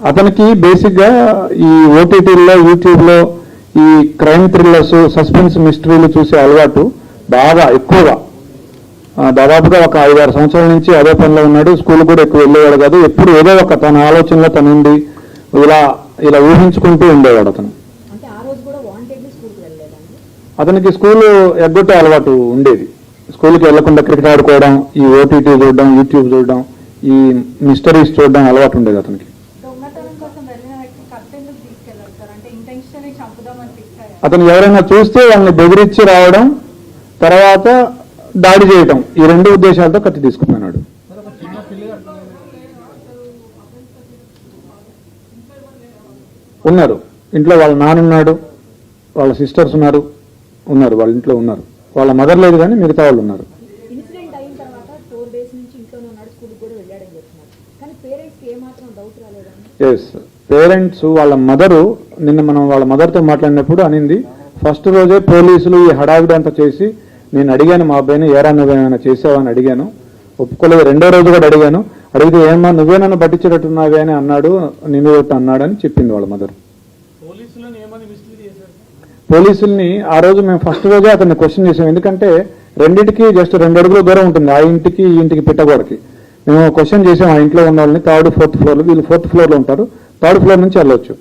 అతనికి బేసిక్గా ఈ ఓటీటీల్లో యూట్యూబ్లో ఈ క్రైమ్ థ్రిల్లర్స్ సస్పెన్స్ మిస్టరీలు చూసే అలవాటు బాగా ఎక్కువగా, దాదాపుగా ఒక 5-6 సంవత్సరాల నుంచి అదే పనిలో ఉన్నాడు. స్కూల్ కూడా ఎక్కువ వెళ్ళేవాడు కాదు. ఎప్పుడు ఏదో ఒక తన ఆలోచనలో తనుండి ఇలా ఇలా ఊహించుకుంటూ ఉండేవాడు అతను. అతనికి స్కూల్ ఎగ్గొట్టే అలవాటు ఉండేది. స్కూల్కి వెళ్లకుండా క్రికెట్ ఆడుకోవడం, ఈ ఓటీటీ చూడడం, యూట్యూబ్ చూడడం, ఈ మిస్టరీస్ చూడడం అలవాటు ఉండేది అతనికి. అతను ఎవరైనా చూస్తే వాళ్ళని బెదిరించి రావడం, తర్వాత దాడి చేయటం, ఈ 2 ఉద్దేశాలతో కత్తి తీసుకున్నాడు. ఉన్నారు ఇంట్లో, వాళ్ళ నాన్నున్నాడు, వాళ్ళ సిస్టర్స్ ఉన్నారు, వాళ్ళ ఇంట్లో ఉన్నారు. వాళ్ళ మదర్ లేదు కానీ మిగతా వాళ్ళు ఉన్నారు. ఎస్, పేరెంట్స్ వాళ్ళ మదరు నిన్న మనం వాళ్ళ మదర్తో మాట్లాడినప్పుడు అనింది, ఫస్ట్ రోజే పోలీసులు ఈ హడావిడి అంతా చేసి నేను అడిగాను మా అబ్బాయిని, ఏరా నువ్వేమైనా చేసావని అడిగాను, ఒప్పుకోలేదు. 2వ రోజు కూడా అడిగాను, అడిగితే ఏమన్నా నువ్వే నన్ను పట్టించేటట్టున్నావే అని అన్నాడు, నిన్ను అన్నాడని చెప్పింది వాళ్ళ మదర్. పోలీసుల్ని ఆ రోజు మేము ఫస్ట్ రోజే అతన్ని క్వశ్చన్ చేసాం. ఎందుకంటే రెండింటికి జస్ట్ 2 అడుగుల దూరం ఉంటుంది, ఆ ఇంటికి ఈ ఇంటికి పిట్టగోడకి. మేము క్వశ్చన్ చేసాం ఆ ఇంట్లో ఉన్న వాళ్ళని, 3rd, 4th ఫ్లోర్లో, వీళ్ళు 4th ఫ్లోర్లో ఉంటారు, 3rd ఫ్లోర్ నుంచి వెళ్ళొచ్చు.